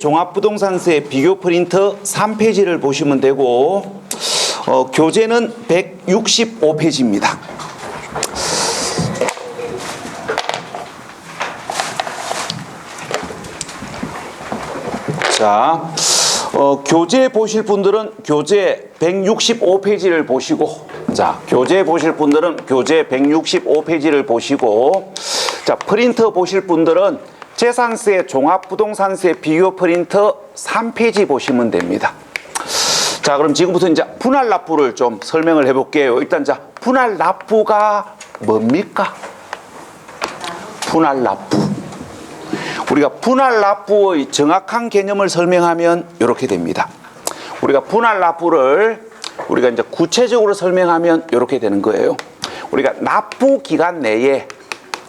종합부동산세 비교 프린터 3페이지를 보시면 되고 교재는 165페이지입니다. 자, 교재 보실 분들은 교재 165페이지를 보시고, 자, 교재 보실 분들은 교재 165페이지를 보시고, 자, 프린터 보실 분들은 재산세 종합부동산세 비교 프린터 3페이지 보시면 됩니다. 자, 그럼 지금부터 이제 분할납부를 좀 설명을 해볼게요. 일단 자, 분할납부가 뭡니까? 분할납부. 우리가 분할납부의 정확한 개념을 설명하면 이렇게 됩니다. 우리가 분할납부를 우리가 이제 구체적으로 설명하면 이렇게 되는 거예요. 우리가 납부 기간 내에,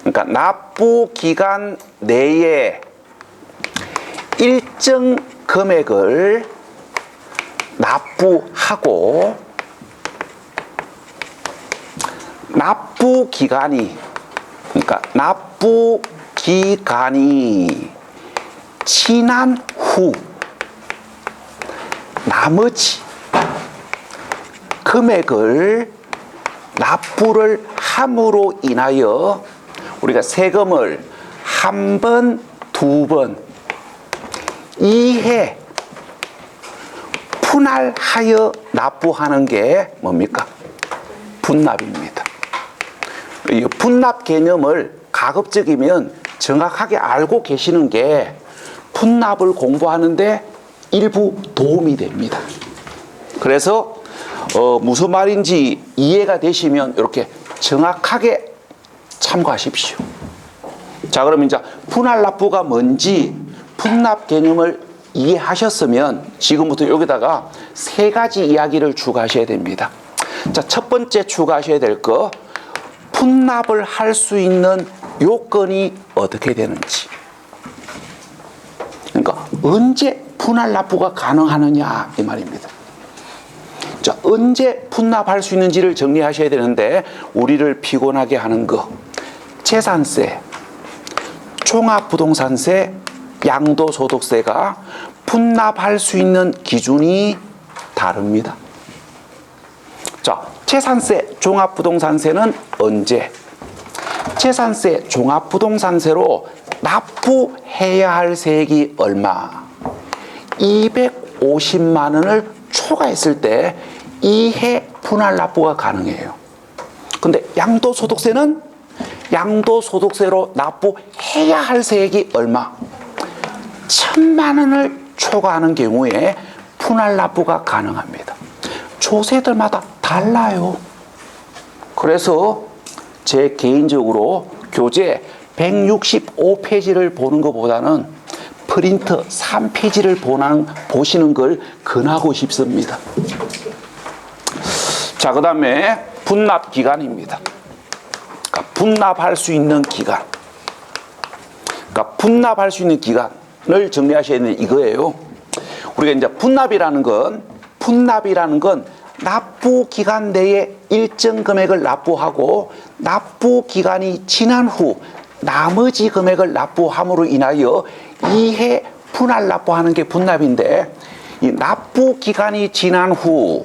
그러니까 납부 기간 내에 일정 금액을 납부하고 납부 기간이, 그러니까 납부 기간이 지난 후 나머지 금액을 납부를 함으로 인하여 우리가 세금을 한 번, 두 번, 2회 분할하여 납부하는 게 뭡니까? 분납입니다. 이 분납 개념을 가급적이면 정확하게 알고 계시는 게 분납을 공부하는데 일부 도움이 됩니다. 그래서 무슨 말인지 이해가 되시면 이렇게 정확하게 참고하십시오. 자, 그러면 이제 분할납부가 뭔지 분납 개념을 이해하셨으면 지금부터 여기다가 세 가지 이야기를 추가하셔야 됩니다. 자, 첫 번째 추가하셔야 될 거, 분납을 할 수 있는 요건이 어떻게 되는지. 그러니까 언제 분할납부가 가능하느냐 이 말입니다. 자, 언제 분납할 수 있는지를 정리하셔야 되는데 우리를 피곤하게 하는 거, 재산세, 종합부동산세, 양도소득세가 분납할 수 있는 기준이 다릅니다. 자, 재산세, 종합부동산세는 언제? 재산세, 종합부동산세로 납부해야 할 세액이 얼마? 250만 원을 초과했을 때 2회 분할납부가 가능해요. 근데 양도소득세는 양도소득세로 납부해야 할 세액이 얼마? 1,000만 원을 초과하는 경우에 분할납부가 가능합니다. 조세들마다 달라요. 그래서 제 개인적으로 교재 165페이지를 보는 것보다는 프린터 3페이지를 보시는 걸 권하고 싶습니다. 자, 그 다음에 분납 기간입니다. 그러니까 분납할 수 있는 기간. 그러니까 분납할 수 있는 기간을 정리하셔야 되는 이거예요. 우리가 이제 분납이라는 건 납부 기간 내에 일정 금액을 납부하고 납부 기간이 지난 후 나머지 금액을 납부함으로 인하여 2회 분할 납부하는 게 분납인데, 이 납부 기간이 지난 후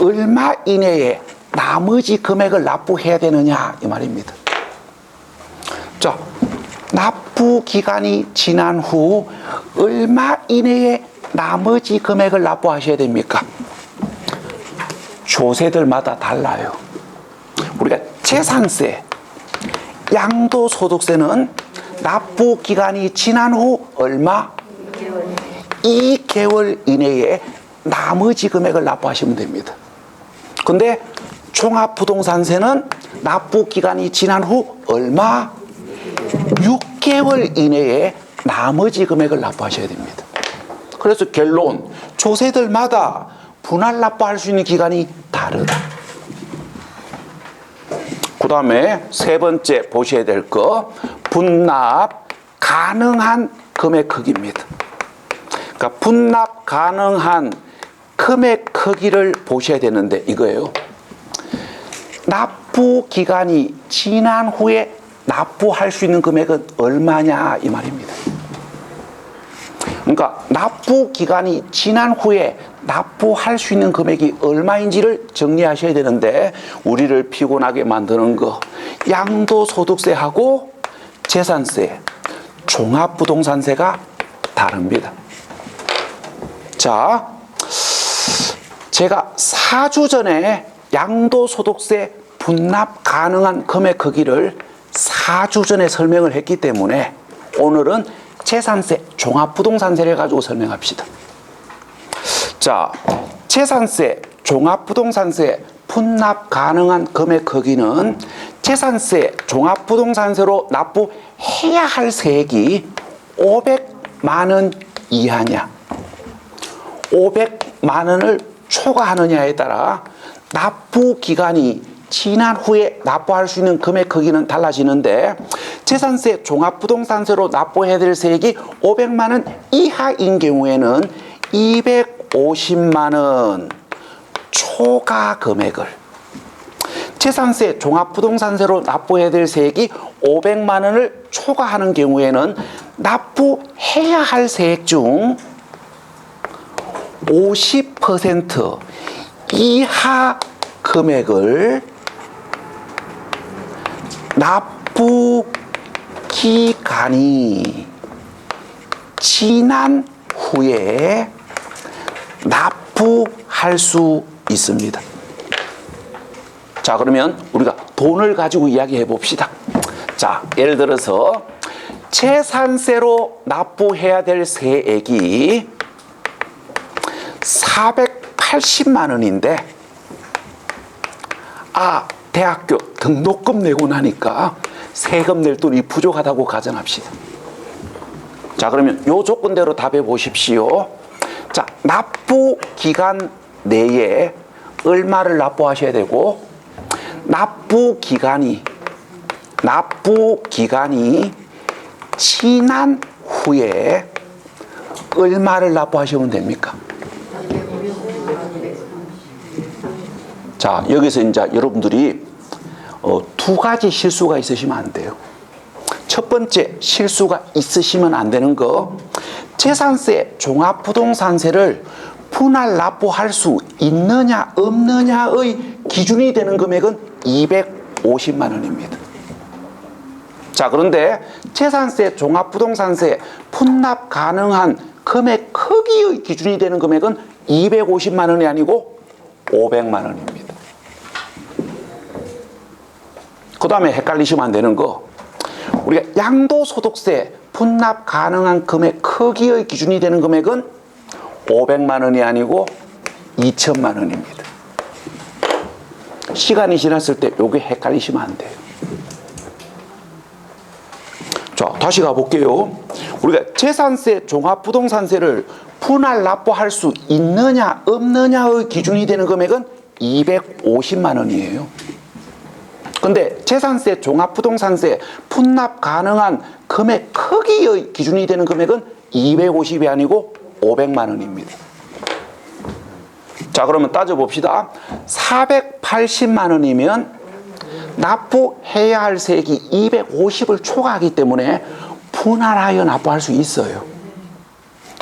얼마 이내에 나머지 금액을 납부해야 되느냐 이 말입니다. 자, 납부 기간이 지난 후 얼마 이내에 나머지 금액을 납부하셔야 됩니까? 조세들마다 달라요. 우리가 재산세, 양도소득세는 납부 기간이 지난 후 얼마? 2개월 이내에 나머지 금액을 납부하시면 됩니다. 근데 종합부동산세는 납부 기간이 지난 후 얼마? 6개월 이내에 나머지 금액을 납부하셔야 됩니다. 그래서 결론, 조세들마다 분할 납부할 수 있는 기간이 다르다. 그 다음에 세 번째 보셔야 될 거, 분납 가능한 금액 크기입니다. 그러니까 분납 가능한 금액 크기를 보셔야 되는데 이거예요. 납부 기간이 지난 후에 납부할 수 있는 금액은 얼마냐 이 말입니다. 그러니까 납부 기간이 지난 후에 납부할 수 있는 금액이 얼마인지를 정리하셔야 되는데 우리를 피곤하게 만드는 거 양도소득세하고 재산세, 종합부동산세가 다릅니다. 자, 제가 4주 전에 양도소득세 분납 가능한 금액 크기를 4주 전에 설명을 했기 때문에 오늘은 재산세, 종합부동산세를 가지고 설명합시다. 자, 재산세, 종합부동산세 분납 가능한 금액 크기는 재산세, 종합부동산세로 납부해야 할 세액이 500만 원 이하냐, 500만 원을 초과하느냐에 따라 납부 기간이 지난 후에 납부할 수 있는 금액 크기는 달라지는데 재산세, 종합부동산세로 납부해야 될 세액이 500만 원 이하인 경우에는 250만 원 초과 금액을, 재산세, 종합부동산세로 납부해야 될 세액이 500만 원을 초과하는 경우에는 납부해야 할 세액 중 50% 이하 금액을 납부 기간이 지난 후에 납부할 수 있습니다. 자, 그러면 우리가 돈을 가지고 이야기해 봅시다. 자, 예를 들어서 재산세로 납부해야 될 세액이 480만 원인데 대학교 등록금 내고 나니까 세금 낼 돈이 부족하다고 가정합시다. 자, 그러면 요 조건대로 답해 보십시오. 자, 납부 기간 내에 얼마를 납부하셔야 되고 납부 기간이 지난 후에 얼마를 납부하시면 됩니까? 자, 여기서 이제 여러분들이 두 가지 실수가 있으시면 안 돼요. 첫 번째 실수가 있으시면 안 되는 거, 재산세, 종합부동산세를 분할 납부할 수 있느냐 없느냐의 기준이 되는 금액은 250만 원입니다. 자, 그런데 재산세, 종합부동산세 분납 가능한 금액 크기의 기준이 되는 금액은 250만 원이 아니고 500만 원입니다. 그 다음에 헷갈리시면 안 되는 거, 우리가 양도소득세 분납 가능한 금액 크기의 기준이 되는 금액은 500만 원이 아니고 2천만 원입니다. 시간이 지났을 때 요게 헷갈리시면 안 돼요. 자, 다시 가볼게요. 우리가 재산세, 종합부동산세를 분할 납부할 수 있느냐 없느냐의 기준이 되는 금액은 250만 원이에요. 근데 재산세, 종합부동산세 분납 가능한 금액 크기의 기준이 되는 금액은 250이 아니고 500만 원입니다. 자, 그러면 따져봅시다. 480만 원이면 납부해야 할 세액이 250을 초과하기 때문에 분할하여 납부할 수 있어요.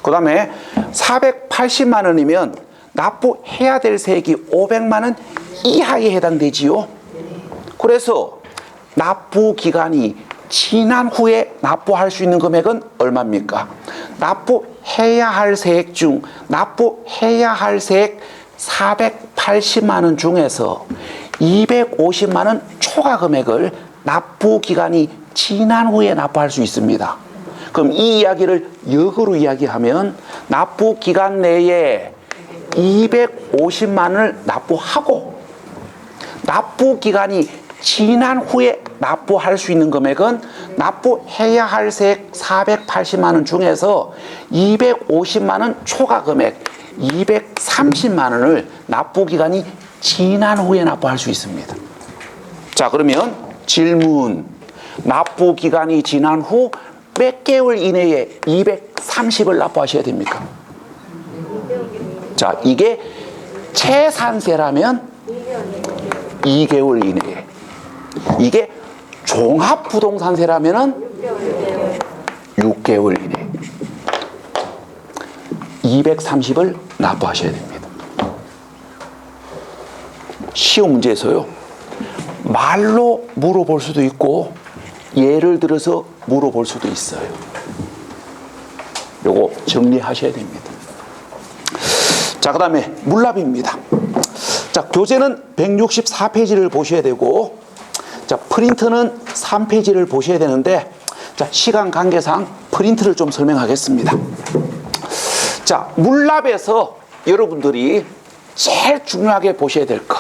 그 다음에 480만 원이면 납부해야 될 세액이 500만 원 이하에 해당되지요. 그래서 납부 기간이 지난 후에 납부할 수 있는 금액은 얼마입니까? 납부해야 할 세액 중 납부해야 할 세액 480만 원 중에서 250만 원 초과 금액을 납부 기간이 지난 후에 납부할 수 있습니다. 그럼 이 이야기를 역으로 이야기하면 납부 기간 내에 250만 원을 납부하고 납부 기간이 지난 후에 납부할 수 있는 금액은 납부해야 할 세액 480만 원 중에서 250만 원 초과 금액 230만 원을 납부 기간이 지난 후에 납부할 수 있습니다. 자, 그러면 질문. 납부 기간이 지난 후 몇 개월 이내에 230을 납부하셔야 됩니까? 자, 이게 재산세라면 2개월 이내에, 이게 종합부동산세라면은 6개월 이내. 230을 납부하셔야 됩니다. 시험 문제에서요, 말로 물어볼 수도 있고 예를 들어서 물어볼 수도 있어요. 요거 정리하셔야 됩니다. 자, 그 다음에 물납입니다. 자, 교재는 164페이지를 보셔야 되고, 자, 프린트는 3페이지를 보셔야 되는데, 자, 시간 관계상 프린트를 좀 설명하겠습니다. 자, 물납에서 여러분들이 제일 중요하게 보셔야 될 거,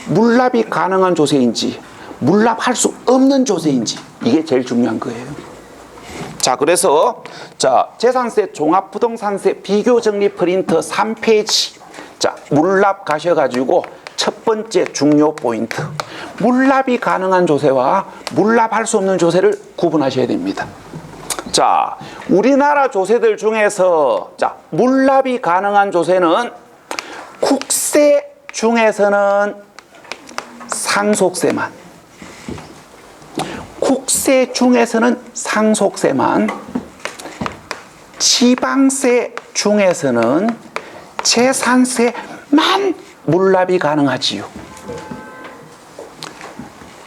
물납이 가능한 조세인지 물납할 수 없는 조세인지, 이게 제일 중요한 거예요. 자, 그래서 자, 재산세 종합부동산세 비교정리 프린트 3페이지, 자, 물납 가셔가지고 첫 번째 중요 포인트, 물납이 가능한 조세와 물납할 수 없는 조세를 구분하셔야 됩니다. 자, 우리나라 조세들 중에서 자, 물납이 가능한 조세는 국세 중에서는 상속세만, 국세 중에서는 상속세만, 지방세 중에서는 재산세만 물납이 가능하지요.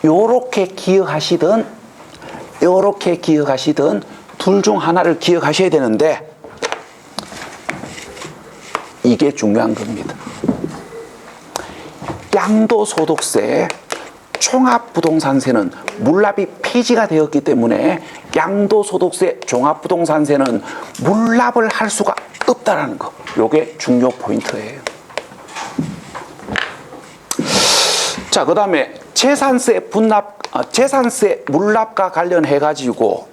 요렇게 기억하시든 요렇게 기억하시든 둘 중 하나를 기억하셔야 되는데, 이게 중요한 겁니다. 양도소득세, 종합부동산세는 물납이 폐지가 되었기 때문에 양도소득세, 종합부동산세는 물납을 할 수가 없다라는 거, 요게 중요 포인트예요. 자, 그 다음에 재산세 물납과 관련해 가지고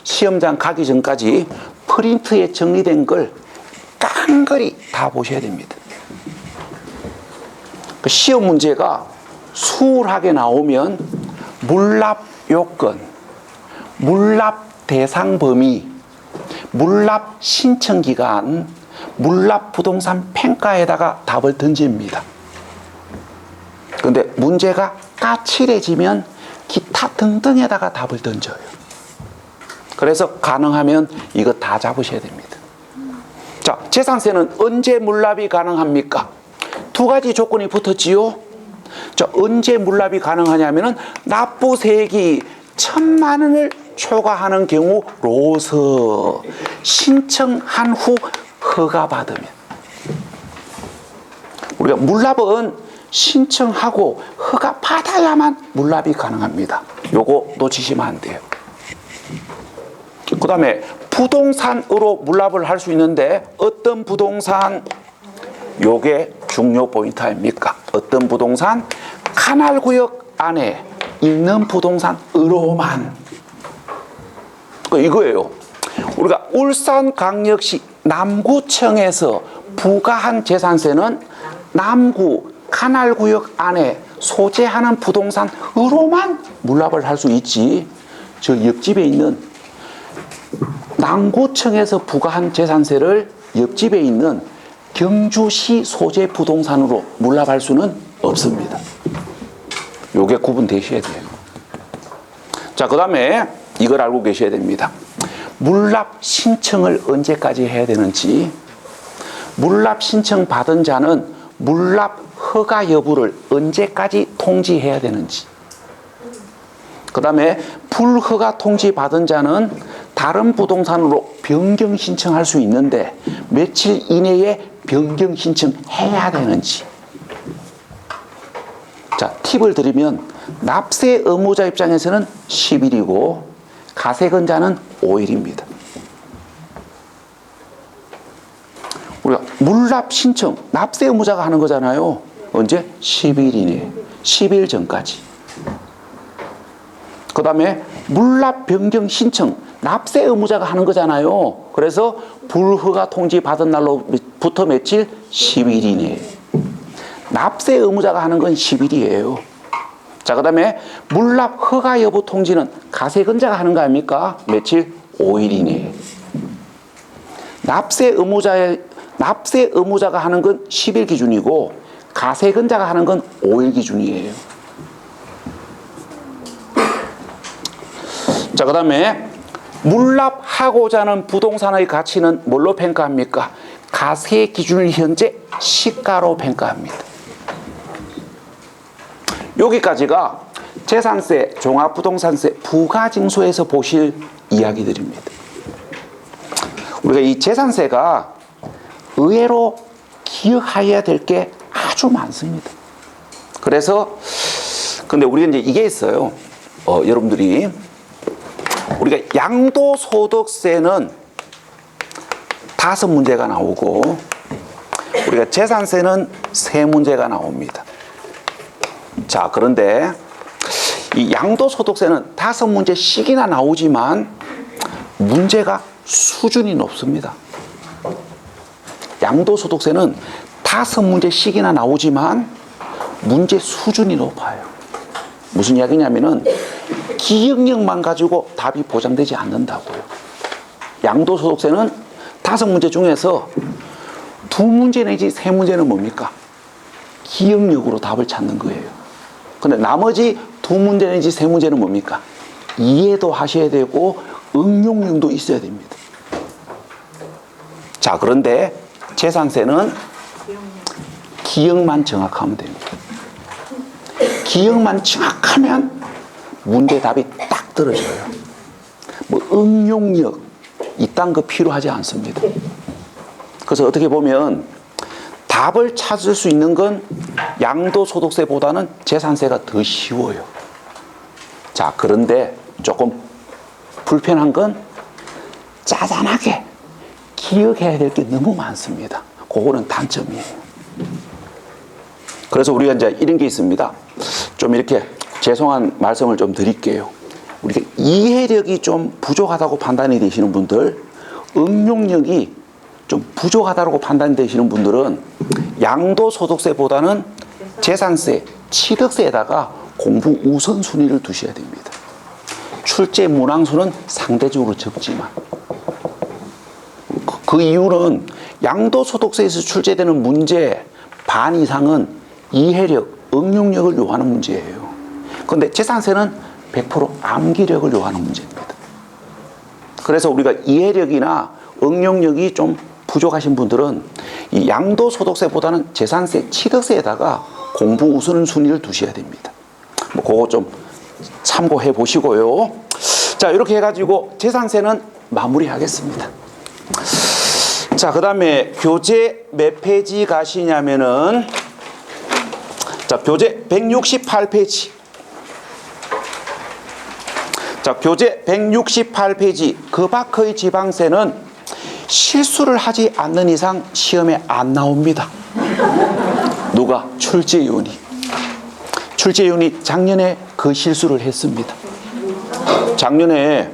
시험장 가기 전까지 프린트에 정리된 걸 깡그리 다 보셔야 됩니다. 그 시험 문제가 수월하게 나오면 물납 요건, 물납 대상 범위, 물납 신청 기간, 물납 부동산 평가에다가 답을 던집니다. 그런데 문제가 까칠해지면 기타 등등에다가 답을 던져요. 그래서 가능하면 이거 다 잡으셔야 됩니다. 자, 재산세는 언제 물납이 가능합니까? 두 가지 조건이 붙었지요. 자, 언제 물납이 가능하냐면은 납부세액이 1,000만 원을 초과하는 경우로서 신청한 후 허가받으면. 우리가 물납은 신청하고 허가받아야만 물납이 가능합니다. 요거 놓치시면 안 돼요. 그 다음에 부동산으로 물납을 할 수 있는데 어떤 부동산? 요게 중요 포인트 아닙니까? 어떤 부동산? 관할구역 안에 있는 부동산으로만. 이거예요. 우리가 울산광역시 남구청에서 부과한 재산세는 남구 관할구역 안에 소재하는 부동산으로만 물납을 할 수 있지, 저 옆집에 있는 남구청에서 부과한 재산세를 옆집에 있는 경주시 소재 부동산으로 물납할 수는 없습니다. 요게 구분되셔야 돼요. 자, 그 다음에 이걸 알고 계셔야 됩니다. 물납 신청을 언제까지 해야 되는지, 물납 신청 받은 자는 물납 허가 여부를 언제까지 통지해야 되는지, 그 다음에 불허가 통지 받은 자는 다른 부동산으로 변경 신청할 수 있는데 며칠 이내에 변경 신청해야 되는지. 자, 팁을 드리면 납세 의무자 입장에서는 10일이고 가세건자는 5일입니다. 우리가 물납 신청, 납세 의무자가 하는 거잖아요. 언제? 10일 이내, 10일 전까지. 그 다음에 물납 변경 신청, 납세 의무자가 하는 거잖아요. 그래서 불허가 통지 받은 날로부터 며칠? 10일 이내. 납세 의무자가 하는 건 10일이에요. 자, 그 다음에 물납 허가 여부 통지는 가세건자가 하는 거 아닙니까? 며칠? 5일 이내. 납세 의무자가 하는 건 10일 기준이고 가세건자가 하는 건 5일 기준이에요. 자, 그 다음에 물납하고자 하는 부동산의 가치는 뭘로 평가합니까? 가세 기준을 현재 시가로 평가합니다. 여기까지가 재산세, 종합부동산세, 부가징수에서 보실 이야기들입니다. 우리가 이 재산세가 의외로 기억해야 될 게 아주 많습니다. 그래서 근데 우리가 이제 이게 있어요. 여러분들이 우리가 양도소득세는 5문제가 나오고 우리가 재산세는 3문제가 나옵니다. 자, 그런데 이 양도소득세는 5문제씩이나 나오지만 문제가 수준이 높습니다. 양도소득세는 5문제씩이나 나오지만 문제 수준이 높아요. 무슨 이야기냐면은 기억력만 가지고 답이 보장되지 않는다고요. 양도소득세는 5문제 중에서 2문제 내지 3문제는 뭡니까? 기억력으로 답을 찾는 거예요. 근데 나머지 2문제 내지 3문제는 뭡니까? 이해도 하셔야 되고 응용력도 있어야 됩니다. 자, 그런데 재산세는 기억만 정확하면 됩니다. 기억만 정확하면 문제 답이 딱 떨어져요. 뭐 응용력 이딴 거 필요하지 않습니다. 그래서 어떻게 보면 답을 찾을 수 있는 건 양도소득세보다는 재산세가 더 쉬워요. 자, 그런데 조금 불편한 건 짜잔하게 기억해야 될 게 너무 많습니다. 그거는 단점이에요. 그래서 우리가 이제 이런 게 있습니다. 좀 이렇게 죄송한 말씀을 좀 드릴게요. 우리가 이해력이 좀 부족하다고 판단이 되시는 분들, 응용력이 좀 부족하다고 판단이 되시는 분들은 양도소득세보다는 재산세, 취득세에다가 공부 우선순위를 두셔야 됩니다. 출제 문항수는 상대적으로 적지만 그 이유는 양도소득세에서 출제되는 문제 반 이상은 이해력, 응용력을 요하는 문제예요. 그런데 재산세는 100% 암기력을 요하는 문제입니다. 그래서 우리가 이해력이나 응용력이 좀 부족하신 분들은 이 양도소득세보다는 재산세, 취득세에다가 공부 우선순위를 두셔야 됩니다. 뭐 그거 좀 참고해 보시고요. 자, 이렇게 해가지고 재산세는 마무리하겠습니다. 자, 그 다음에 교재 몇 페이지 가시냐면은 자, 교재 168페이지. 자, 교재 168페이지. 그 밖의 지방세는 실수를 하지 않는 이상 시험에 안 나옵니다. 누가? 출제위원이. 출제위원이 작년에 그 실수를 했습니다. 작년에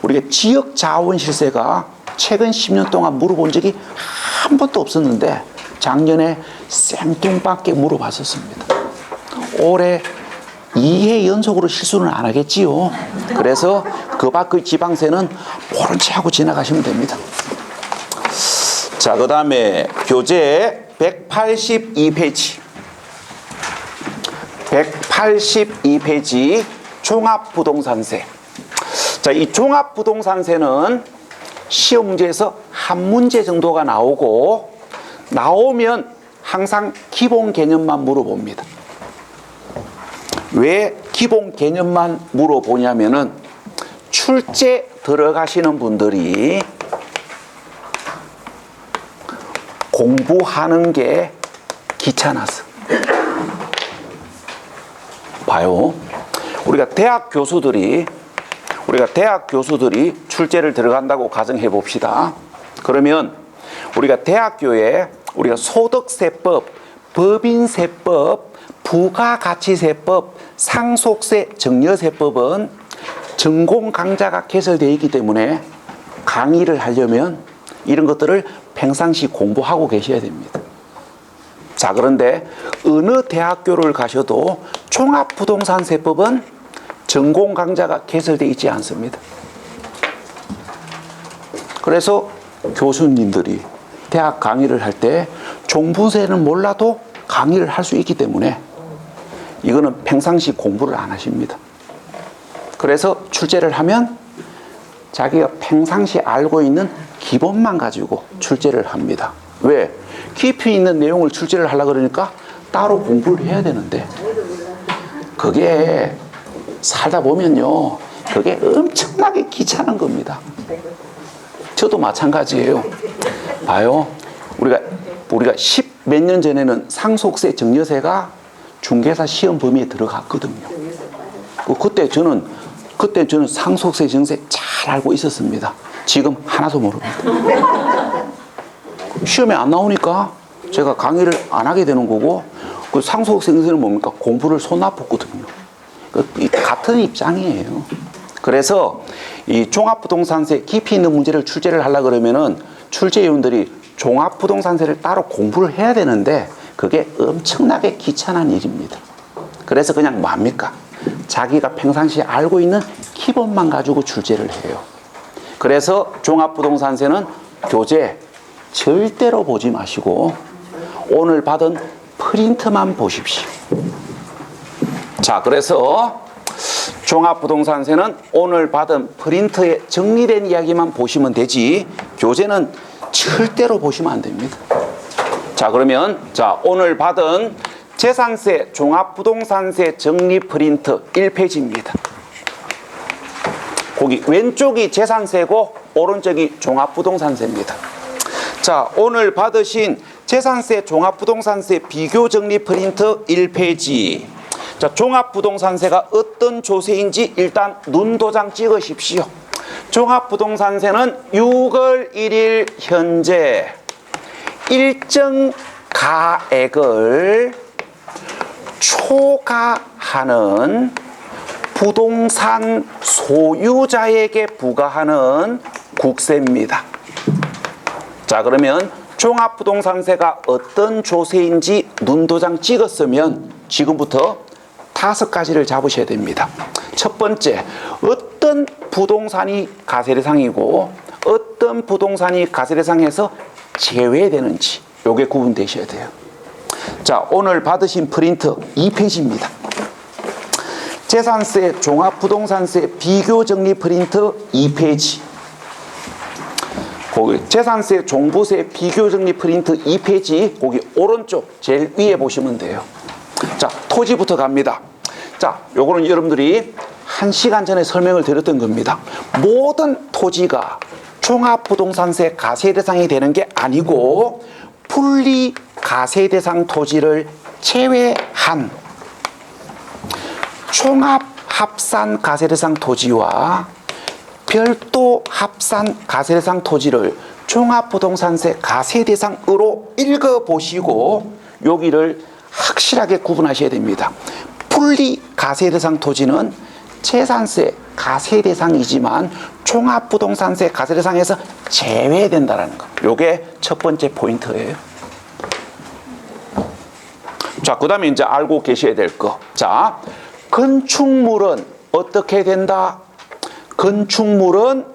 우리가 지역 자원 실세가 최근 10년 동안 물어본 적이 한 번도 없었는데 작년에 생뚱맞게 물어봤었습니다. 올해 2회 연속으로 실수는 안 하겠지요. 그래서 그 밖의 지방세는 모른 채 하고 지나가시면 됩니다. 자, 그 다음에 교재 182페이지. 182페이지 종합부동산세. 자, 이 종합부동산세는 시험 문제에서 한 문제 정도가 나오고 나오면 항상 기본 개념만 물어봅니다. 왜 기본 개념만 물어보냐면은 출제 들어가시는 분들이 공부하는 게 귀찮아서. 봐요. 우리가 대학 교수들이 출제를 들어간다고 가정해 봅시다. 그러면 우리가 대학교에 우리가 소득세법, 법인세법, 부가가치세법, 상속세, 증여세법은 전공 강좌가 개설되어 있기 때문에 강의를 하려면 이런 것들을 평상시 공부하고 계셔야 됩니다. 자, 그런데 어느 대학교를 가셔도 종합부동산세법은 전공 강좌가 개설되어 있지 않습니다. 그래서 교수님들이 대학 강의를 할 때 종부세는 몰라도 강의를 할 수 있기 때문에 이거는 평상시 공부를 안 하십니다. 그래서 출제를 하면 자기가 평상시 알고 있는 기본만 가지고 출제를 합니다. 왜? 깊이 있는 내용을 출제를 하려고 그러니까 따로 공부를 해야 되는데 그게 살다 보면요 그게 엄청나게 귀찮은 겁니다. 저도 마찬가지예요. 봐요. 우리가 10 몇 년 전에는 상속세 증여세가 중개사 시험 범위에 들어갔거든요. 그때 저는 상속세 증여세 잘 알고 있었습니다. 지금 하나도 모릅니다. 시험에 안 나오니까 제가 강의를 안 하게 되는 거고, 그 상속세 증여세는 뭡니까? 공부를 손아팠거든요. 같은 입장이에요. 그래서 이 종합부동산세 깊이 있는 문제를 출제를 하려고 그러면은 출제위원들이 종합부동산세를 따로 공부를 해야 되는데 그게 엄청나게 귀찮은 일입니다. 그래서 그냥 뭡니까? 자기가 평상시에 알고 있는 기본만 가지고 출제를 해요. 그래서 종합부동산세는 교재 절대로 보지 마시고 오늘 받은 프린트만 보십시오. 자, 그래서 종합부동산세는 오늘 받은 프린트에 정리된 이야기만 보시면 되지 교재는 절대로 보시면 안 됩니다. 자, 그러면 오늘 받은 재산세 종합부동산세 정리 프린트 1페이지입니다. 거기 왼쪽이 재산세고 오른쪽이 종합부동산세입니다. 자, 오늘 받으신 재산세 종합부동산세 비교 정리 프린트 1페이지. 자, 종합부동산세가 어떤 조세인지 일단 눈도장 찍으십시오. 종합부동산세는 6월 1일 현재 일정 가액을 초과하는 부동산 소유자에게 부과하는 국세입니다. 자, 그러면 종합부동산세가 어떤 조세인지 눈도장 찍었으면 지금부터 5가지를 잡으셔야 됩니다. 첫 번째, 어떤 부동산이 과세 대상이고 어떤 부동산이 과세 대상에서 제외되는지 요게 구분되셔야 돼요. 자, 오늘 받으신 프린트 2페이지입니다. 재산세 종합부동산세 비교정리 프린트 2페이지. 거기 재산세 종부세 비교정리 프린트 2페이지 거기 오른쪽 제일 위에 보시면 돼요. 자, 토지부터 갑니다. 자, 요거는 여러분들이 1시간 전에 설명을 드렸던 겁니다. 모든 토지가 종합부동산세 과세 대상이 되는 게 아니고 분리 과세 대상 토지를 제외한 종합 합산 과세 대상 토지와 별도 합산 과세 대상 토지를 종합부동산세 과세 대상으로 읽어보시고 여기를 확실하게 구분하셔야 됩니다. 분리 과세 대상 토지는 재산세 과세 대상이지만 종합부동산세 과세 대상에서 제외된다는 거. 요게 첫 번째 포인트예요. 자, 그 다음에 이제 알고 계셔야 될 거. 자, 건축물은 어떻게 된다? 건축물은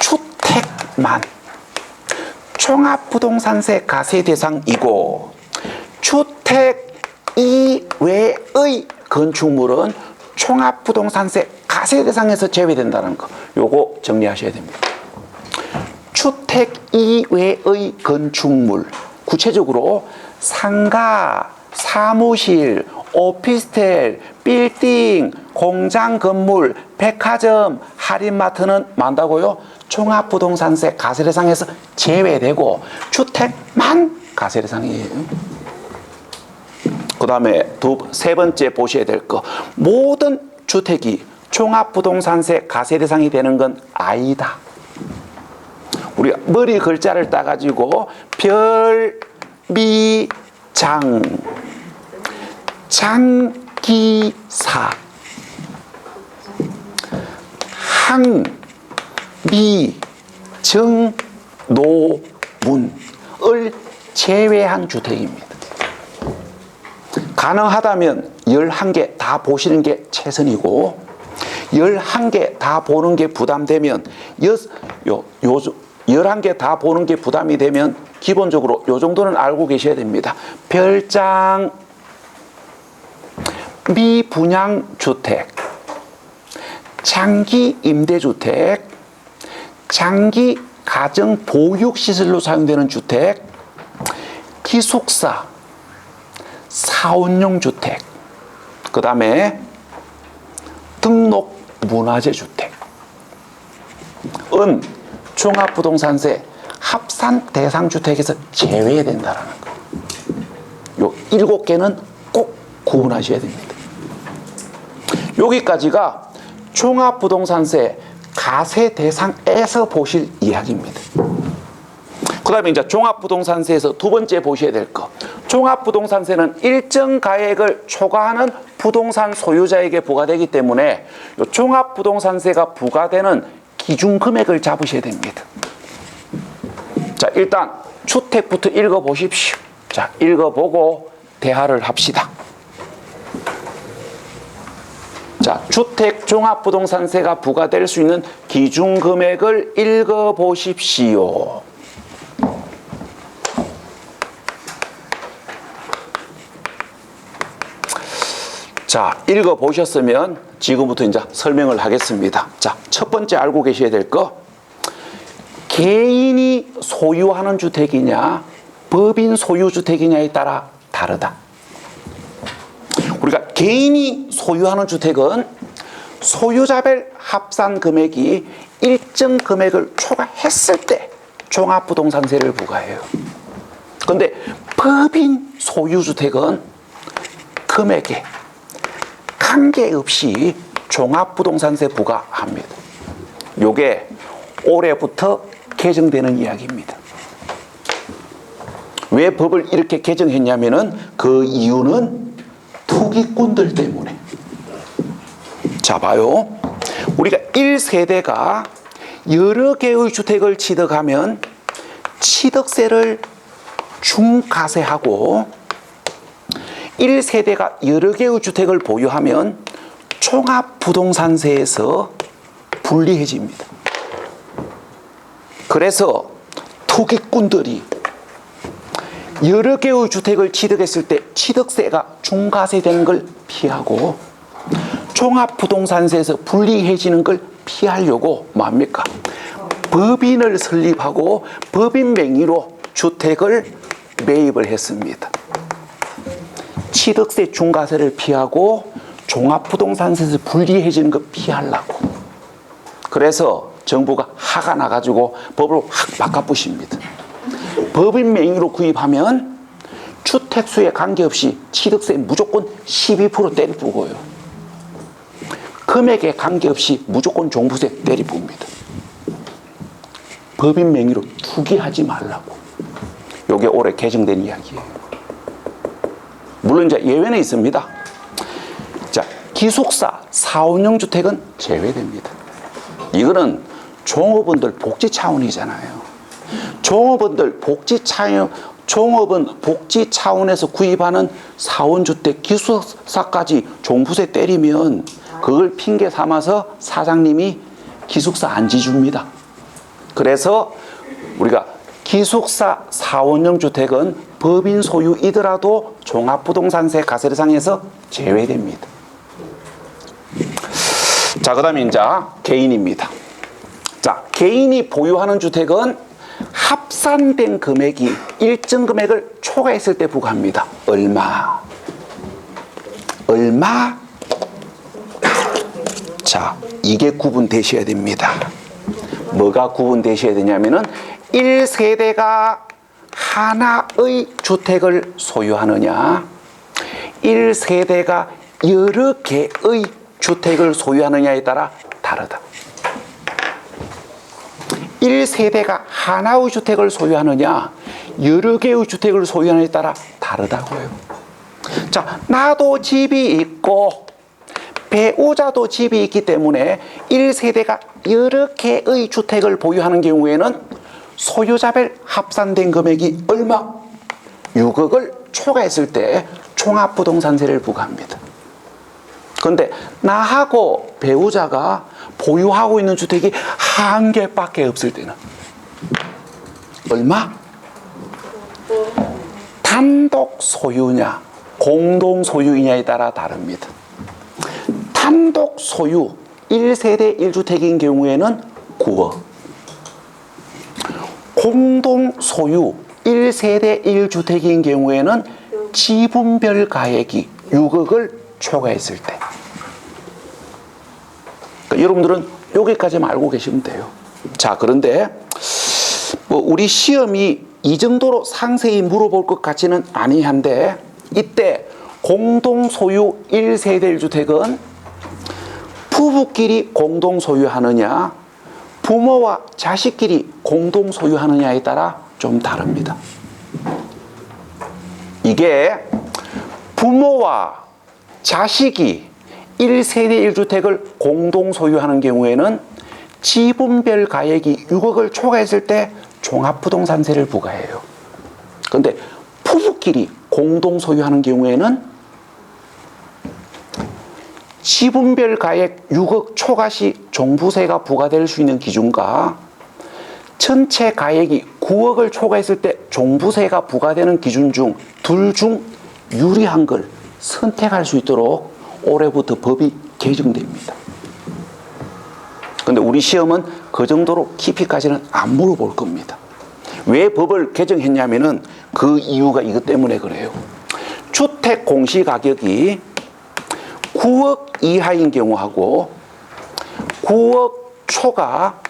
주택만 종합부동산세 과세 대상이고 주택 이외의 건축물은 종합부동산세 과세 대상에서 제외된다는 거. 요거 정리하셔야 됩니다. 주택 이외의 건축물, 구체적으로 상가, 사무실, 오피스텔, 빌딩, 공장 건물, 백화점, 할인마트는 만다고요? 종합부동산세 과세 대상에서 제외되고 주택만 과세 대상이에요. 그 다음에 세 번째 보셔야 될 거. 모든 주택이 종합부동산세 과세 대상이 되는 건 아니다. 우리가 머리 글자를 따가지고 별, 미, 장, 장기사, 항, 미, 정, 노, 문을 제외한 주택입니다. 가능하다면 11개 다 보시는 게 최선이고 11개 다 보는 게 부담되면 11개 다 보는 게 부담이 되면 기본적으로 요 정도는 알고 계셔야 됩니다. 별장, 미분양 주택, 장기 임대주택, 장기 가정 보육시설로 사용되는 주택, 기숙사, 사원용 주택, 그 다음에 등록 문화재 주택은 종합부동산세 합산 대상 주택에서 제외된다라는 거. 요 7개는 꼭 구분하셔야 됩니다. 여기까지가 종합부동산세 가세 대상에서 보실 이야기입니다. 그 다음에 이제 종합부동산세에서 두 번째 보셔야 될 거. 종합부동산세는 일정 가액을 초과하는 부동산 소유자에게 부과되기 때문에 이 종합부동산세가 부과되는 기준 금액을 잡으셔야 됩니다. 자, 일단 주택부터 읽어보십시오. 자, 읽어보고 대화를 합시다. 자, 주택 종합부동산세가 부과될 수 있는 기준 금액을 읽어보십시오. 자, 읽어보셨으면 지금부터 이제 설명을 하겠습니다. 자, 첫 번째 알고 계셔야 될 거. 개인이 소유하는 주택이냐, 법인 소유주택이냐에 따라 다르다. 우리가 개인이 소유하는 주택은 소유자별 합산 금액이 일정 금액을 초과했을 때 종합부동산세를 부과해요. 그런데 법인 소유주택은 금액에 관계없이 종합부동산세 부과합니다. 요게 올해부터 개정되는 이야기입니다. 왜 법을 이렇게 개정했냐면은 그 이유는 투기꾼들 때문에. 자, 봐요. 우리가 1세대가 여러 개의 주택을 취득하면 취득세를 중과세하고 1세대가 여러 개의 주택을 보유하면 종합부동산세에서 분리해집니다. 그래서 투기꾼들이 여러 개의 주택을 취득했을 때 취득세가 중과세되는 걸 피하고 종합부동산세에서 분리해지는 걸 피하려고 뭡니까? 법인을 설립하고 법인 명의로 주택을 매입을 했습니다. 취득세 중과세를 피하고 종합부동산세에서 분리해지는 걸 피하려고. 그래서 정부가 화가 나가지고 법을 확 바꿔부십니다. 법인 명의로 구입하면 주택수에 관계없이 취득세 무조건 12% 때려부고요. 금액에 관계없이 무조건 종부세 때려부입니다. 법인 명의로 투기하지 말라고. 이게 올해 개정된 이야기예요. 물론 이제 예외는 있습니다. 자, 기숙사, 사원용 주택은 제외됩니다. 이거는 종업원들 복지 차원이잖아요. 종업원 복지 차원에서 구입하는 사원주택, 기숙사까지 종부세 때리면 그걸 핑계 삼아서 사장님이 기숙사 안 지줍니다. 그래서 우리가 기숙사, 사원용 주택은 법인 소유이더라도 종합부동산세 가세 대상에서 제외됩니다. 자, 그 다음에 이제 개인입니다. 자, 개인이 보유하는 주택은 합산된 금액이 일정 금액을 초과했을 때 부과합니다. 얼마? 자, 이게 구분되셔야 됩니다. 뭐가 구분되셔야 되냐면은 1세대가 하나의 주택을 소유하느냐, 1세대가 여러 개의 주택을 소유하느냐에 따라 다르다. 1세대가 하나의 주택을 소유하느냐, 여러 개의 주택을 소유하느냐에 따라 다르다고요. 자, 나도 집이 있고 배우자도 집이 있기 때문에 1세대가 여러 개의 주택을 보유하는 경우에는 소유자별 합산된 금액이 얼마? 6억을 초과했을 때 종합부동산세를 부과합니다. 그런데 나하고 배우자가 보유하고 있는 주택이 한 개밖에 없을 때는 얼마? 단독 소유냐, 공동 소유이냐에 따라 다릅니다. 단독 소유 1세대 1주택인 경우에는 9억. 공동 소유 1세대 1주택인 경우에는 지분별 가액이 6억을 초과했을 때. 그러니까 여러분들은 여기까지만 알고 계시면 돼요. 자, 그런데 우리 시험이 이 정도로 상세히 물어볼 것 같지는 아니한데, 이때 공동 소유 1세대 1주택은 부부끼리 공동 소유하느냐, 부모와 자식끼리 공동 소유하느냐에 따라 좀 다릅니다. 이게 부모와 자식이 1세대 1주택을 공동 소유하는 경우에는 지분별 가액이 6억을 초과했을 때 종합부동산세를 부과해요. 그런데 부부끼리 공동 소유하는 경우에는 지분별 가액 6억 초과 시 종부세가 부과될 수 있는 기준과 전체 가액이 9억을 초과했을 때 종부세가 부과되는 기준 중 둘 중 유리한 걸 선택할 수 있도록 올해부터 법이 개정됩니다. 근데 우리 시험은 그 정도로 깊이까지는 안 물어볼 겁니다. 왜 법을 개정했냐면은 그 이유가 이것 때문에 그래요. 주택 공시가격이 9억 이하인 경우하고 9억 초과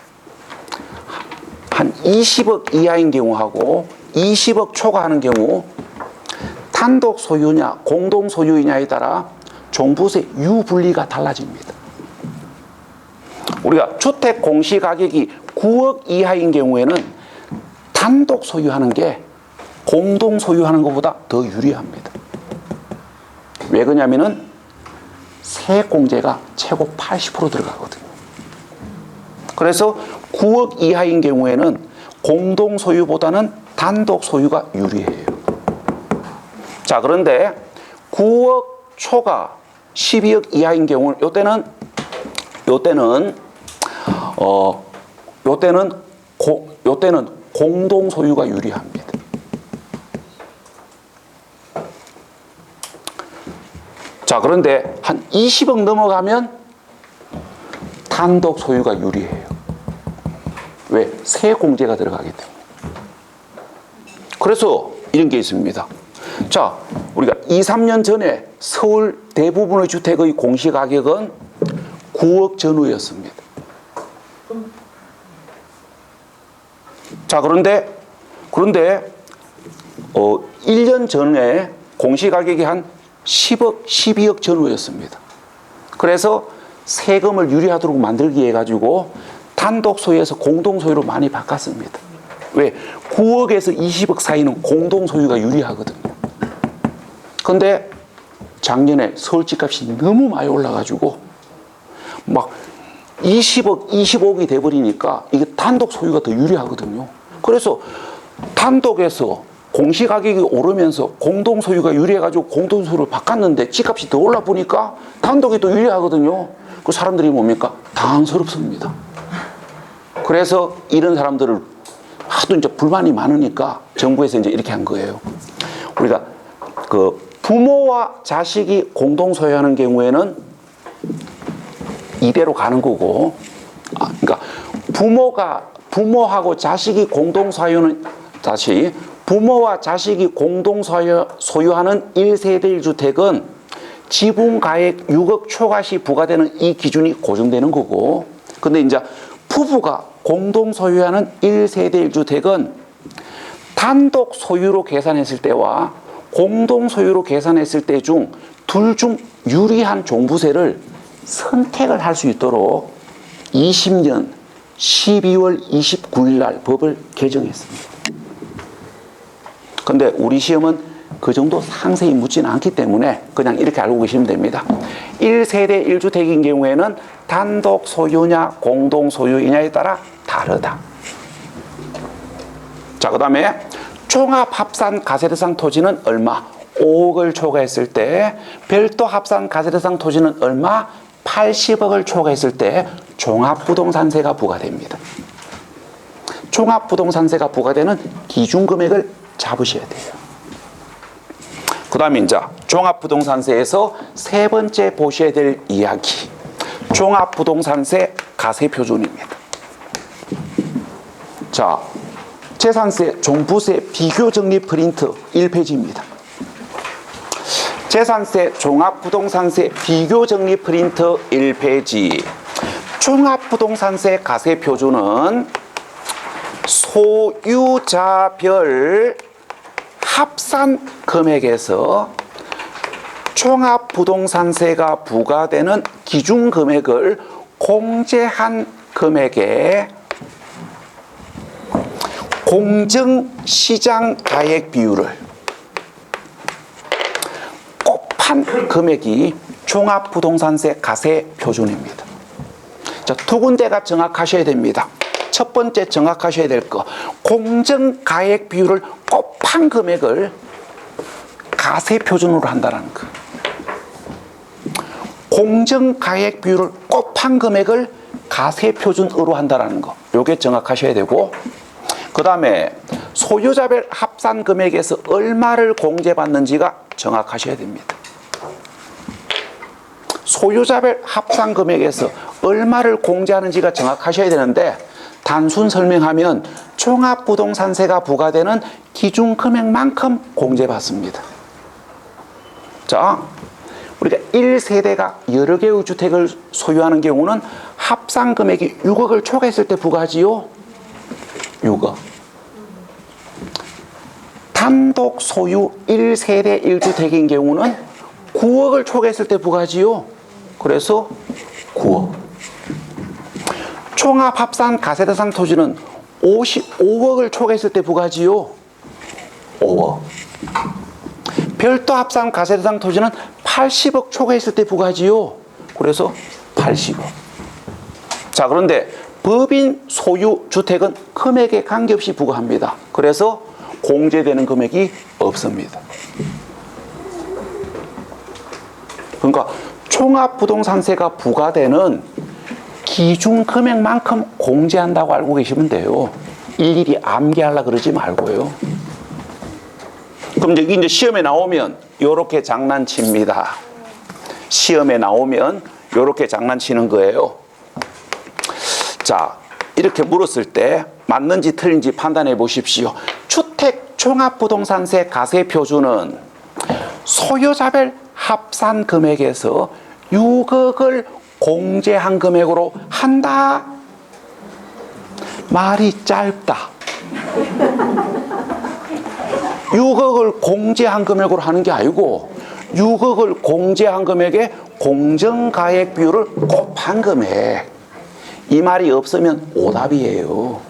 한 20억 이하인 경우하고 20억 초과하는 경우 단독 소유냐 공동 소유냐에 따라 종부세 유분리가 달라집니다. 우리가 주택 공시가격이 9억 이하인 경우에는 단독 소유하는 게 공동 소유하는 것보다 더 유리합니다. 왜 그러냐면은 세액공제가 최고 80% 들어가거든요. 그래서 9억 이하인 경우에는 공동 소유보다는 단독 소유가 유리해요. 자, 그런데 9억 초과 12억 이하인 경우는 요때는 공동 소유가 유리합니다. 자, 그런데 한 20억 넘어가면 단독 소유가 유리해요. 왜? 세액공제가 들어가기 때문에. 그래서 이런 게 있습니다. 자, 우리가 2, 3년 전에 서울 대부분의 주택의 공시가격은 9억 전후였습니다. 자, 그런데 1년 전에 공시가격이 한 10억, 12억 전후였습니다. 그래서 세금을 유리하도록 만들기 해가지고 단독 소유에서 공동 소유로 많이 바꿨습니다. 왜? 9억에서 20억 사이는 공동 소유가 유리하거든요. 근데 작년에 서울 집값이 너무 많이 올라가지고 막 20억, 25억이 돼버리니까 이게 단독 소유가 더 유리하거든요. 그래서 단독에서 공시가격이 오르면서 공동 소유가 유리해가지고 공동 소유를 바꿨는데 집값이 더 올라 보니까 단독이 더 유리하거든요. 그 사람들이 뭡니까? 당황스럽습니다. 그래서 이런 사람들을 하도 이제 불만이 많으니까 정부에서 이제 이렇게 한 거예요. 우리가 그 부모와 자식이 공동 소유하는 경우에는 이대로 가는 거고, 그러니까 부모하고 자식이 공동 소유는 다시 부모와 자식이 공동 소유하는 1세대 1주택은 지분 가액 6억 초과 시 부과되는 이 기준이 고정되는 거고, 근데 이제 부부가 공동 소유하는 1세대 1주택은 단독 소유로 계산했을 때와 공동 소유로 계산했을 때 중 둘 중 유리한 종부세를 선택을 할 수 있도록 20년 12월 29일 날 법을 개정했습니다. 근데 우리 시험은 그 정도 상세히 묻지는 않기 때문에 그냥 이렇게 알고 계시면 됩니다. 1세대 1주택인 경우에는 단독 소유냐 공동 소유이냐에 따라 다르다. 자, 그 다음에 종합합산 가세대상 토지는 얼마? 5억을 초과했을 때, 별도 합산 가세대상 토지는 얼마? 80억을 초과했을 때 종합부동산세가 부과됩니다. 종합부동산세가 부과되는 기준금액을 잡으셔야 돼요. 그 다음에 이제 종합부동산세에서 세 번째 보셔야 될 이야기. 종합부동산세 가세표준입니다. 자, 재산세, 종부세 비교정리 프린트 1페이지입니다. 재산세, 종합부동산세 비교정리 프린트 1페이지. 종합부동산세 가세표준은 소유자별 합산 금액에서 종합부동산세가 부과되는 기준금액을 공제한 금액에 공정시장 가액 비율을 곱한 금액이 종합부동산세 가세표준입니다. 자, 두 군데가 정확하셔야 됩니다. 첫 번째 정확하셔야 될 거, 공정가액 비율을 곱한 금액을 가세표준으로 한다는 거. 공정가액 비율을 곱한 금액을 가세표준으로 한다는 거. 요게 정확하셔야 되고, 그 다음에 소유자별 합산 금액에서 얼마를 공제받는지가 정확하셔야 됩니다. 소유자별 합산 금액에서 얼마를 공제하는지가 정확하셔야 되는데, 단순 설명하면 종합부동산세가 부과되는 기준 금액만큼 공제받습니다. 자, 우리가 1세대가 여러 개의 주택을 소유하는 경우는 합산 금액이 6억을 초과했을 때 부과하지요. 6억. 단독 소유 1세대 1주택인 경우는 9억을 초과했을 때 부과하지요. 그래서 9억. 총합합산 가세대상 토지는 55억을 초과했을 때 부과하지요. 5억. 별도 합산 가세대상 토지는 80억 초과했을 때 부과하지요. 그래서 80억. 자, 그런데 법인 소유 주택은 금액에 관계없이 부과합니다. 그래서 공제되는 금액이 없습니다. 그러니까 종합부동산세가 부과되는 기준 금액만큼 공제한다고 알고 계시면 돼요. 일일이 암기하려고 그러지 말고요. 그럼 이제 시험에 나오면 요렇게 장난칩니다. 시험에 나오면 요렇게 장난치는 거예요. 자, 이렇게 물었을 때 맞는지 틀린지 판단해 보십시오. 주택 종합부동산세 가세표준은 소유자별 합산 금액에서 6억을 공제한 금액으로 한다. 말이 짧다. 6억을 공제한 금액으로 하는 게 아니고 6억을 공제한 금액에 공정가액 비율을 곱한 금액. 이 말이 없으면 오답이에요.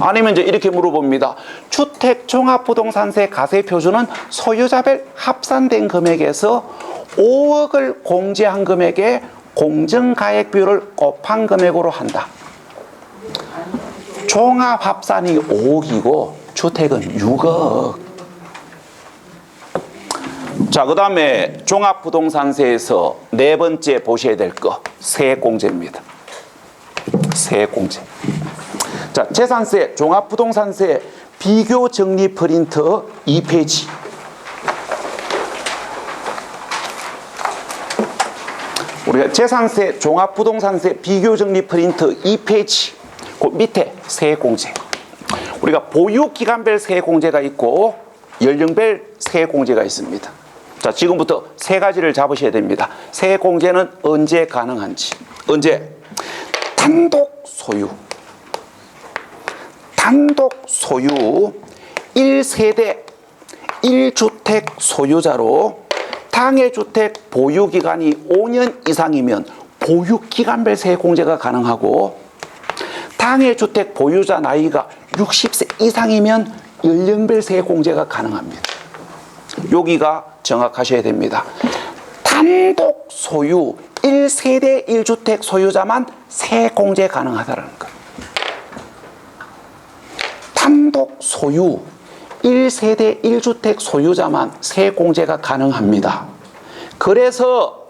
아니면 이제 이렇게 물어봅니다. 주택 종합부동산세 가세표준은 소유자별 합산된 금액에서 5억을 공제한 금액에 공정가액 비율을 곱한 금액으로 한다. 종합합산이 5억이고 주택은 6억. 자, 그 다음에 종합부동산세에서 네 번째 보셔야 될 거, 세액공제입니다. 세액공제. 자, 재산세, 종합부동산세 비교정리 프린트 2페이지. 우리가 재산세, 종합부동산세 비교정리 프린트 2페이지 그 밑에 세액공제. 우리가 보유기간별 세액공제가 있고 연령별 세액공제가 있습니다. 자, 지금부터 세 가지를 잡으셔야 됩니다. 세액공제는 언제 가능한지. 언제? 단독 소유. 단독 소유 1세대 1주택 소유자로 당해주택 보유기간이 5년 이상이면 보유기간별 세액공제가 가능하고, 당해주택 보유자 나이가 60세 이상이면 연령별 세액공제가 가능합니다. 여기가 정확하셔야 됩니다. 단독 소유 1세대 1주택 소유자만 세액공제 가능하다는 것. 단독 소유 1세대 1주택 소유자만 세액공제가 가능합니다. 그래서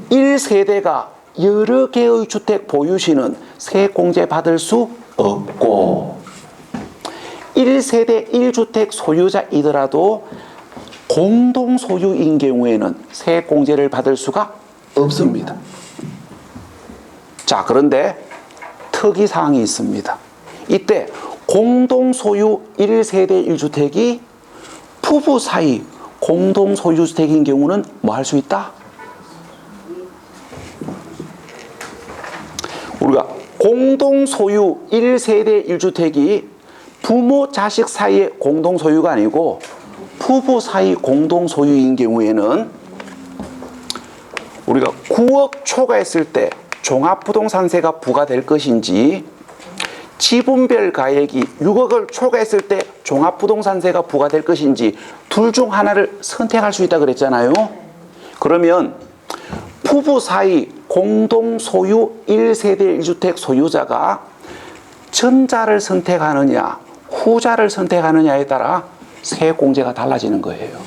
1세대가 여러 개의 주택 보유시는 세액공제 받을 수 없고, 1세대 1주택 소유자이더라도 공동소유인 경우에는 세액공제를 받을 수가 없습니다. 자, 그런데 특이사항이 있습니다. 이때 공동소유 1세대 1주택이 부부 사이 공동소유주택인 경우는 뭐 할 수 있다? 우리가 공동소유 1세대 1주택이 부모 자식 사이의 공동소유가 아니고 부부 사이 공동소유인 경우에는 우리가 9억 초과했을 때 종합부동산세가 부과될 것인지, 지분별 가액이 6억을 초과했을 때 종합부동산세가 부과될 것인지 둘 중 하나를 선택할 수 있다 그랬잖아요. 그러면 부부 사이 공동소유 1세대 1주택 소유자가 전자를 선택하느냐 후자를 선택하느냐에 따라 세액공제가 달라지는 거예요.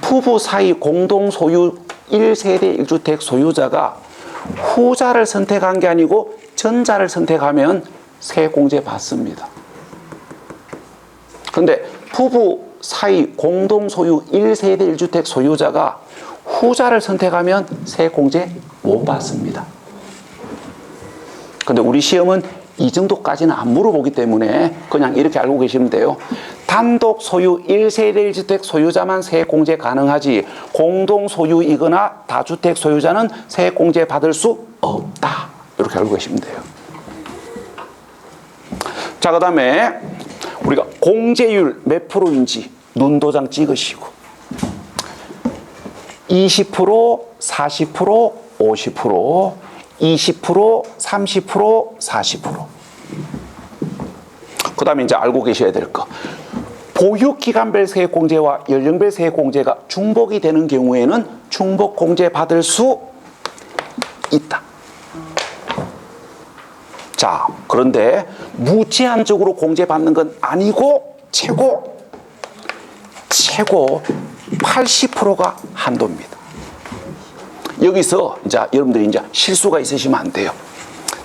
부부 사이 공동소유 1세대 1주택 소유자가 후자를 선택한 게 아니고 전자를 선택하면 세액공제 받습니다. 그런데 부부 사이 공동소유 1세대 1주택 소유자가 후자를 선택하면 세액공제 못 받습니다. 그런데 우리 시험은 이 정도까지는 안 물어보기 때문에 그냥 이렇게 알고 계시면 돼요. 단독 소유 1세대 1주택 소유자만 세액공제 가능하지 공동소유이거나 다주택 소유자는 세액공제 받을 수 없다. 이렇게 알고 계시면 돼요. 자, 그 다음에 우리가 공제율 몇 프로인지 눈도장 찍으시고 20%, 40%, 50%, 20%, 30%, 40%. 그 다음에 이제 알고 계셔야 될 거. 보유기간별 세액공제와 연령별 세액공제가 중복이 되는 경우에는 중복공제 받을 수 있다. 자, 그런데 무제한적으로 공제받는 건 아니고 최고 80%가 한도입니다. 여기서 이제 여러분들이 이제 실수가 있으시면 안 돼요.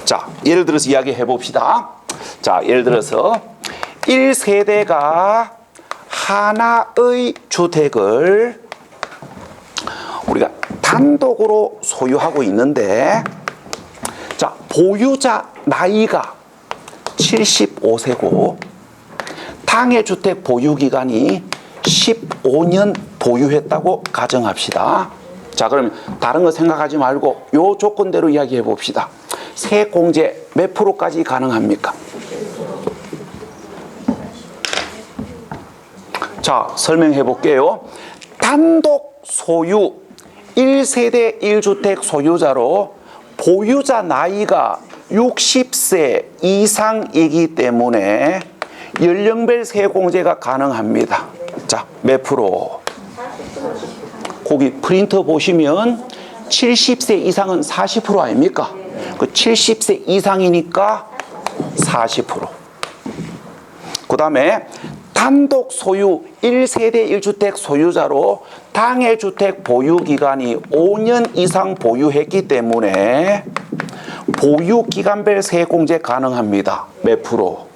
자, 예를 들어서 이야기해 봅시다. 자, 예를 들어서 1세대가 하나의 주택을 우리가 단독으로 소유하고 있는데, 자, 보유자 나이가 75세고 당해주택 보유기간이 15년 보유했다고 가정합시다. 자, 그러면 다른 거 생각하지 말고 요 조건대로 이야기해 봅시다. 세액공제 몇 프로까지 가능합니까? 자, 설명해 볼게요. 단독 소유 1세대 1주택 소유자로 보유자 나이가 60세 이상이기 때문에 연령별 세액공제가 가능합니다. 자, 몇 프로? 거기 프린터 보시면 70세 이상은 40% 아닙니까? 그 70세 이상이니까 40%. 그 다음에 단독 소유 1세대 1주택 소유자로 당해주택 보유기간이 5년 이상 보유했기 때문에 보유기간별 세액공제 가능합니다. 몇 프로?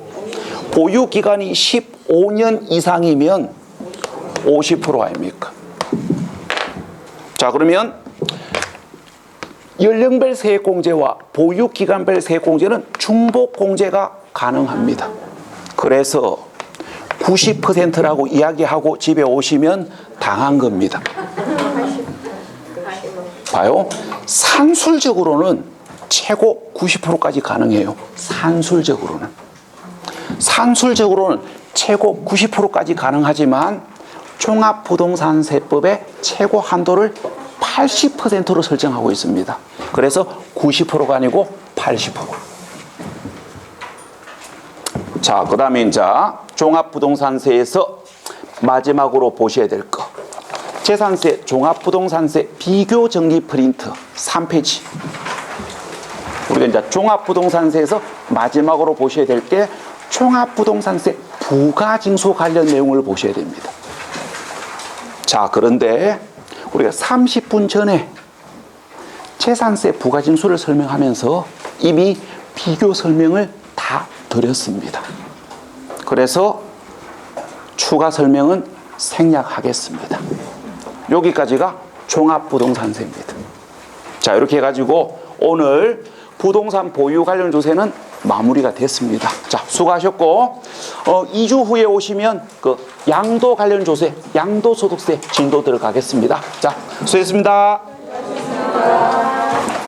보유기간이 15년 이상이면 50% 아닙니까? 자, 그러면 연령별 세액공제와 보유기간별 세액공제는 중복공제가 가능합니다. 그래서 90%라고 이야기하고 집에 오시면 당한 겁니다. 봐요. 산술적으로는 최고 90%까지 가능해요. 산술적으로는 최고 90%까지 가능하지만 종합부동산세법의 최고 한도를 80%로 설정하고 있습니다. 그래서 90%가 아니고 80%. 자, 그 다음에 이제 종합부동산세에서 마지막으로 보셔야 될 거. 재산세, 종합부동산세 비교정리 프린트 3페이지. 우리가 이제 종합부동산세에서 마지막으로 보셔야 될 게 종합부동산세 부가징수 관련 내용을 보셔야 됩니다. 자, 그런데 우리가 30분 전에 재산세 부가징수를 설명하면서 이미 비교 설명을 다 드렸습니다. 그래서 추가 설명은 생략하겠습니다. 여기까지가 종합부동산세입니다. 자, 이렇게 해가지고 오늘 부동산 보유 관련 조세는 마무리가 됐습니다. 자, 수고하셨고 2주 후에 오시면 그 양도 관련 조세, 양도소득세 진도 들어가겠습니다. 자, 수고했습니다.